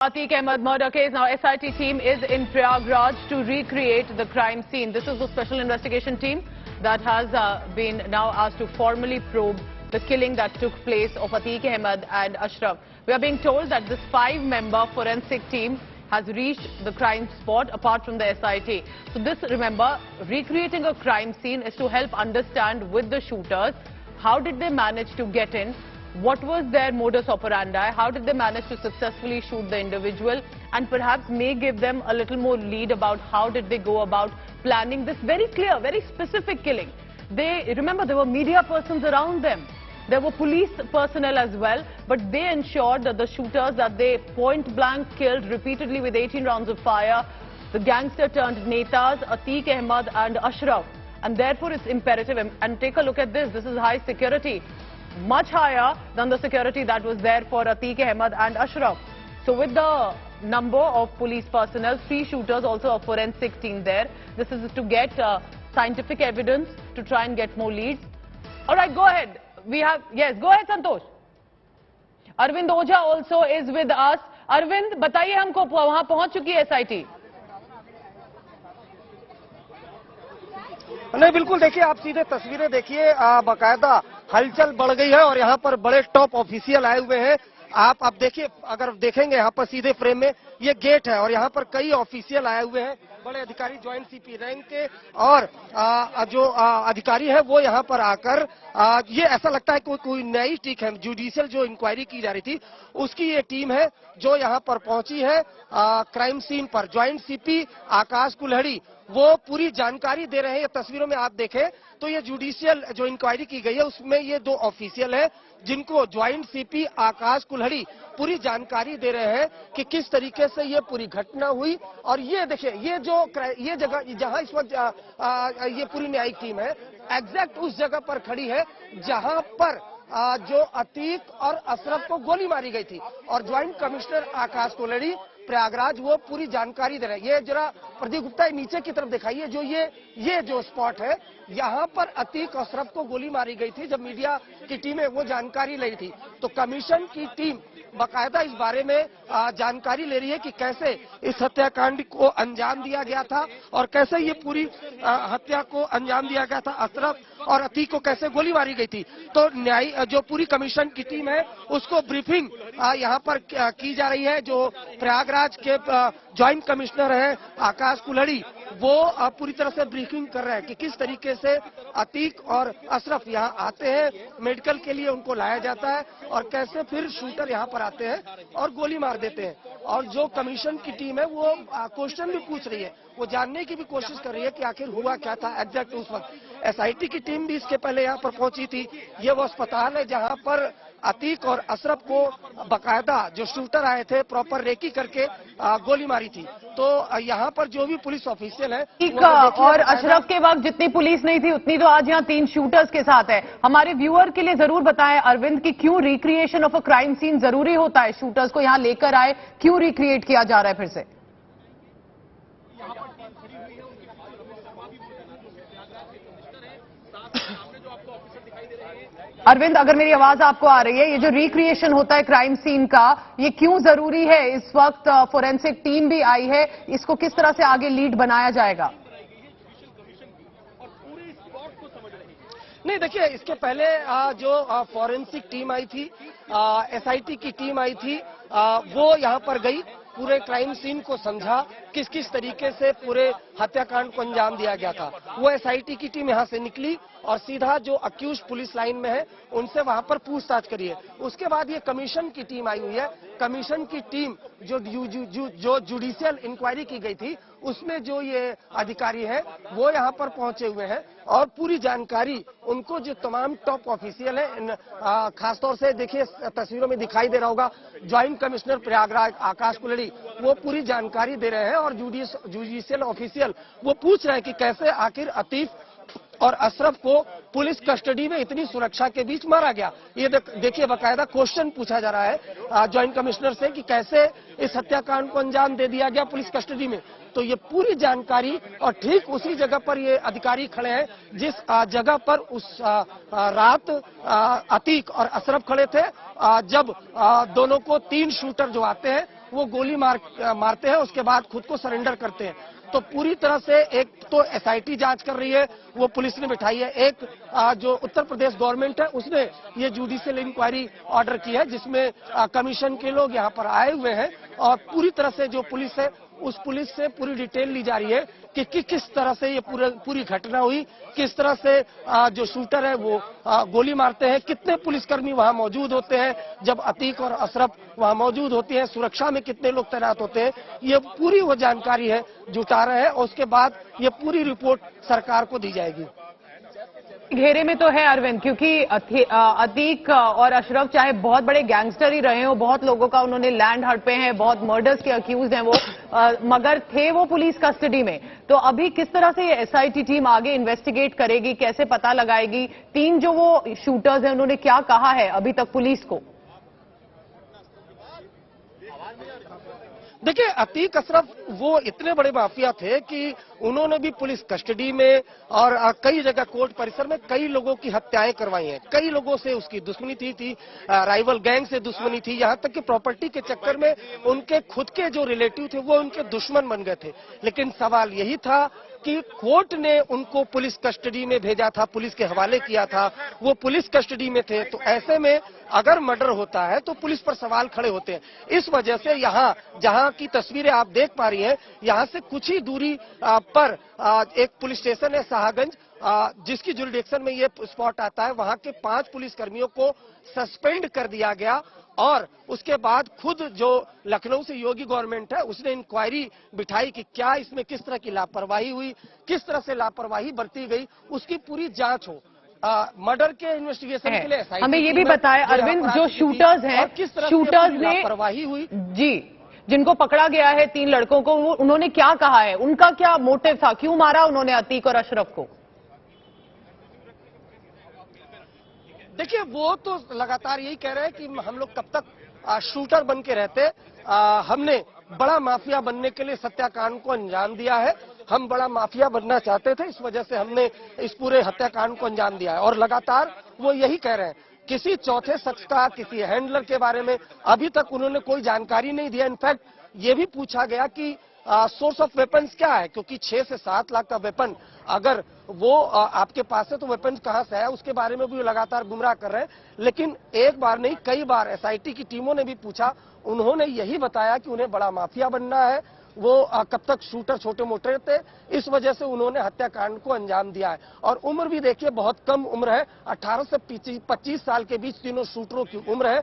Atiq Ahmed murder case. Now SIT team is in Prayagraj to recreate the crime scene. This is the special investigation team that has been now asked to formally probe the killing that took place of Atiq Ahmed and Ashraf. We are being told that this 5-member forensic team has reached the crime spot apart from the SIT. So this, remember, recreating a crime scene is to help understand with the shooters how did they manage to get in. What was their modus operandi? How did they manage to successfully shoot the individual? And perhaps may give them a little more lead about how did they go about planning this very clear, very specific killing. Remember, there were media persons around them. There were police personnel as well, but they ensured that the shooters that they point blank killed repeatedly with 18 rounds of fire, the gangster turned netas, Atiq Ahmed and Ashraf. And therefore it's imperative, and take a look at this, this is high security. Much higher than the security that was there for Atiq Ahmed and Ashraf. So with the number of police personnel, 3 shooters, also a forensic team there. This is to get scientific evidence to try and get more leads. All right, go ahead. We have, yes, go ahead, Santosh. Arvind Ojha also is with us. Arvind, बताइए हमको वहां पहुंच चुकी है SIT. नहीं, बिल्कुल देखिए, आप सीधे तस्वीरें देखिए, बाकायदा हलचल बढ़ गई है और यहाँ पर बड़े टॉप ऑफिशियल आए हुए हैं। आप देखिए, अगर देखेंगे यहाँ पर सीधे फ्रेम में ये गेट है और यहाँ पर कई ऑफिशियल आए हुए हैं, बड़े अधिकारी, ज्वाइंट सीपी रैंक के, और जो अधिकारी है वो यहाँ पर आकर ये ऐसा लगता है कोई नई टीम है, जुडिशियल जो इंक्वायरी की जा रही थी उसकी ये टीम है जो यहाँ पर पहुंची है क्राइम सीन पर। ज्वाइंट सीपी आकाश कुल्हड़ी वो पूरी जानकारी दे रहे हैं। ये तस्वीरों में आप देखें तो ये जुडिशियल जो इंक्वायरी की गई है उसमें ये 2 ऑफिशियल है जिनको ज्वाइंट सीपी आकाश कुल्हड़ी पूरी जानकारी दे रहे हैं कि किस तरीके से ये पूरी घटना हुई। और ये देखिए, ये जगह जहां इस वक्त ये पूरी न्यायिक टीम है एग्जैक्ट उस जगह पर खड़ी है जहां पर जो अतीक और अशरफ को गोली मारी गई थी। और ज्वाइंट कमिश्नर आकाश कुल्हड़ी प्रयागराज वो पूरी जानकारी दे रहे हैं। ये जरा प्रदीप गुप्ता नीचे की तरफ दिखाइए, जो ये जो स्पॉट है यहाँ पर अतीक और अशरफ को गोली मारी गई थी। जब मीडिया की टीमें वो जानकारी ले रही थी तो कमीशन की टीम बाकायदा इस बारे में जानकारी ले रही है कि कैसे इस हत्याकांड को अंजाम दिया गया था और कैसे ये पूरी हत्या को अंजाम दिया गया था, अशरफ और अतीक को कैसे गोली मारी गई थी। तो जो पूरी कमीशन की टीम है उसको ब्रीफिंग यहाँ पर की जा रही है। जो प्रयागराज के ज्वाइंट कमिश्नर है आकाश कुल्हड़ी वो पूरी तरह से ब्रीफिंग कर रहे हैं कि किस तरीके से अतीक और अशरफ यहाँ आते हैं, मेडिकल के लिए उनको लाया जाता है और कैसे फिर शूटर यहाँ पर आते हैं और गोली मार देते हैं। और जो कमीशन की टीम है वो क्वेश्चन भी पूछ रही है, वो जानने की भी कोशिश कर रही है कि आखिर हुआ क्या था एग्जैक्ट उस वक्त। SIT की टीम भी इसके पहले यहाँ पर पहुंची थी। ये वो अस्पताल है जहाँ पर अतीक और अशरफ को बाकायदा जो शूटर आए थे प्रॉपर रेकी करके गोली मारी थी। तो यहाँ पर जो भी पुलिस ऑफिशियल है और अशरफ के वक्त जितनी पुलिस नहीं थी उतनी तो आज यहाँ 3 शूटर्स के साथ है। हमारे व्यूअर के लिए जरूर बताएं अरविंद कि क्यों recreation of a crime scene जरूरी होता है, शूटर्स को यहाँ लेकर आए, क्यों रिक्रिएट किया जा रहा है फिर से? अरविंद, अगर मेरी आवाज आपको आ रही है, ये जो रिक्रिएशन होता है क्राइम सीन का, ये क्यों जरूरी है? इस वक्त फोरेंसिक टीम भी आई है, इसको किस तरह से आगे लीड बनाया जाएगा? नहीं, देखिए, इसके पहले जो फोरेंसिक टीम आई थी, SIT की टीम आई थी, वो यहाँ पर गई, पूरे क्राइम सीन को समझा, किस किस तरीके से पूरे हत्याकांड को अंजाम दिया गया था। वो SIT की टीम यहाँ से निकली और सीधा जो अक्यूज पुलिस लाइन में है उनसे वहां पर पूछताछ करी है। उसके बाद ये कमीशन की टीम आई हुई है। कमीशन की टीम जो जुडिशियल इंक्वायरी की गई थी उसमें जो ये अधिकारी है वो यहाँ पर पहुंचे हुए हैं और पूरी जानकारी उनको जो तमाम टॉप ऑफिशियल है, खासतौर से देखिए तस्वीरों में दिखाई दे रहा होगा ज्वाइंट कमिश्नर प्रयागराज आकाश कुल्हड़ी, वो पूरी जानकारी दे रहे हैं और जुडिशियल ऑफिशियल वो पूछ रहे हैं कि कैसे आखिर अतीक और अशरफ को पुलिस कस्टडी में इतनी सुरक्षा के बीच मारा गया। ये देखिए, बाकायदा क्वेश्चन पूछा जा रहा है ज्वाइंट कमिश्नर से कि कैसे इस हत्याकांड को अंजाम दे दिया गया पुलिस कस्टडी में। तो ये पूरी जानकारी, और ठीक उसी जगह पर ये अधिकारी खड़े हैं जिस जगह पर उस रात अतीक और अशरफ खड़े थे, जब दोनों को 3 शूटर जो आते हैं वो गोली मारते हैं, उसके बाद खुद को सरेंडर करते हैं। तो पूरी तरह से एक तो एसआईटी जांच कर रही है, वो पुलिस ने बिठाई है। एक जो उत्तर प्रदेश गवर्नमेंट है उसने ये जुडिशियल इंक्वायरी ऑर्डर की है, जिसमें कमीशन के लोग यहाँ पर आए हुए हैं और पूरी तरह से जो पुलिस है उस पुलिस से पूरी डिटेल ली जा रही है कि किस तरह से ये पूरी घटना हुई, किस तरह से जो शूटर है वो गोली मारते हैं, कितने पुलिसकर्मी वहां मौजूद होते हैं जब अतीक और अशरफ वहां मौजूद होती है, सुरक्षा में कितने लोग तैनात होते हैं, ये पूरी वो जानकारी है जुटा रहे हैं और उसके बाद ये पूरी रिपोर्ट सरकार को दी जाएगी। घेरे में तो है अरविंद, क्योंकि अतीक और अशरफ चाहे बहुत बड़े गैंगस्टर ही रहे हो, बहुत लोगों का उन्होंने लैंड हड़पे हैं, बहुत मर्डर्स के अक्यूज हैं वो, मगर थे वो पुलिस कस्टडी में। तो अभी किस तरह से ये एसआईटी टीम आगे इन्वेस्टिगेट करेगी, कैसे पता लगाएगी? 3 जो वो शूटर्स हैं उन्होंने क्या कहा है अभी तक पुलिस को? देखिए, अतीक अशरफ वो इतने बड़े माफिया थे कि उन्होंने भी पुलिस कस्टडी में और कई जगह कोर्ट परिसर में कई लोगों की हत्याएं करवाई हैं। कई लोगों से उसकी दुश्मनी थी, राइवल गैंग से दुश्मनी थी, यहाँ तक कि प्रॉपर्टी के चक्कर में उनके खुद के जो रिलेटिव थे वो उनके दुश्मन बन गए थे। लेकिन सवाल यही था कि कोर्ट ने उनको पुलिस कस्टडी में भेजा था, पुलिस के हवाले किया था, वो पुलिस कस्टडी में थे। तो ऐसे में अगर मर्डर होता है तो पुलिस पर सवाल खड़े होते हैं। इस वजह से यहाँ जहाँ की तस्वीरें आप देख पा रही हैं, यहाँ से कुछ ही दूरी पर एक पुलिस स्टेशन है शाहगंज, जिसकी जुरिडिक्शन में ये स्पॉट आता है। वहाँ के 5 पुलिसकर्मियों को सस्पेंड कर दिया गया और उसके बाद खुद जो लखनऊ से योगी गवर्नमेंट है उसने इंक्वायरी बिठाई कि क्या इसमें किस तरह की लापरवाही हुई, किस तरह से लापरवाही बरती गई, उसकी पूरी जांच हो। मर्डर के इन्वेस्टिगेशन के लिए हमें ये भी बताया अरविंद, जो शूटर्स हैं, शूटर्स ने लापरवाही हुई जी, जिनको पकड़ा गया है 3 लड़कों को, वो उन्होंने क्या कहा है, उनका क्या मोटिव था, क्यों मारा उन्होंने अतीक और अशरफ को? देखिए, वो तो लगातार यही कह रहे हैं कि हम लोग कब तक शूटर बन के रहते, हमने बड़ा माफिया बनने के लिए सत्याकांड को अंजाम दिया है, हम बड़ा माफिया बनना चाहते थे, इस वजह से हमने इस पूरे हत्याकांड को अंजाम दिया है। और लगातार वो यही कह रहे हैं। किसी चौथे शख्स का, किसी हैंडलर के बारे में अभी तक उन्होंने कोई जानकारी नहीं दिया। इनफैक्ट ये भी पूछा गया कि सोर्स ऑफ वेपन्स क्या है, क्योंकि 6 से 7 लाख का वेपन अगर वो आपके पास है तो वेपन कहां से है, उसके बारे में भी लगातार गुमराह कर रहे हैं। लेकिन एक बार नहीं, कई बार एसआईटी की टीमों ने भी पूछा, उन्होंने यही बताया कि उन्हें बड़ा माफिया बनना है, वो कब तक शूटर छोटे मोटे थे, इस वजह से उन्होंने हत्याकांड को अंजाम दिया है। और उम्र भी देखिए बहुत कम उम्र है, 18 से 25 साल के बीच तीनों शूटरों की उम्र है।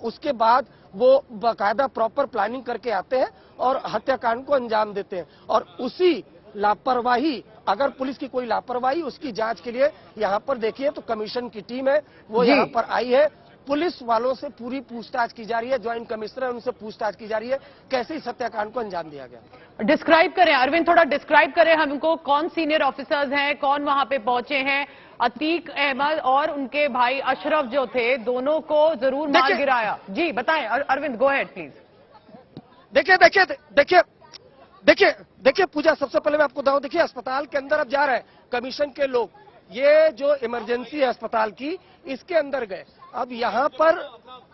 उसके बाद वो बाकायदा प्रॉपर प्लानिंग करके आते हैं और हत्याकांड को अंजाम देते हैं। और उसी लापरवाही, अगर पुलिस की कोई लापरवाही, उसकी जांच के लिए यहाँ पर देखिए तो कमीशन की टीम है वो यहाँ पर आई है। पुलिस वालों से पूरी पूछताछ की जा रही है, ज्वाइंट कमिश्नर है उनसे पूछताछ की जा रही है कैसे इस हत्याकांड को अंजाम दिया गया। डिस्क्राइब करें अरविंद, थोड़ा डिस्क्राइब करें हमको, कौन सीनियर ऑफिसर्स हैं, कौन वहां पे पहुंचे हैं? अतीक अहमद और उनके भाई अशरफ जो थे, दोनों को जरूर मार गिराया। जी बताएं अरविंद, गो अहेड प्लीज। देखिए पूजा, सबसे पहले मैं आपको बताऊं, देखिए अस्पताल के अंदर अब जा रहे हैं कमीशन के लोग, ये जो इमरजेंसी है अस्पताल की, इसके अंदर गए। अब यहाँ पर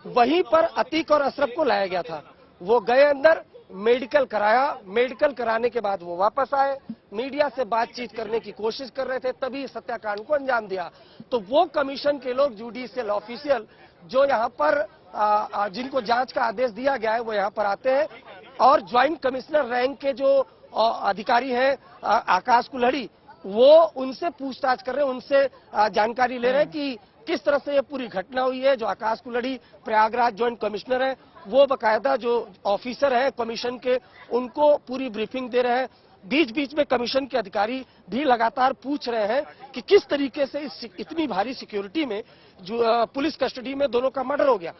वहीं पर अतीक और अशरफ को लाया गया था, वो गए अंदर, मेडिकल कराया, मेडिकल कराने के बाद वो वापस आए, मीडिया से बातचीत करने की कोशिश कर रहे थे, तभी इस हत्याकांड को अंजाम दिया। तो वो कमीशन के लोग, जुडिशियल ऑफिशियल जो यहाँ पर जिनको जांच का आदेश दिया गया है वो यहाँ पर आते हैं और ज्वाइंट कमिश्नर रैंक के जो अधिकारी हैं आकाश कुल्हड़ी, वो उनसे पूछताछ कर रहे हैं, उनसे जानकारी ले रहे हैं कि किस तरह से ये पूरी घटना हुई है। जो आकाश कुल्हड़ी प्रयागराज ज्वाइंट कमिश्नर है, वो बकायदा जो ऑफिसर है कमीशन के, उनको पूरी ब्रीफिंग दे रहे हैं। बीच बीच में कमीशन के अधिकारी भी लगातार पूछ रहे हैं कि किस तरीके से इतनी भारी सिक्योरिटी में जो पुलिस कस्टडी में दोनों का मर्डर हो गया।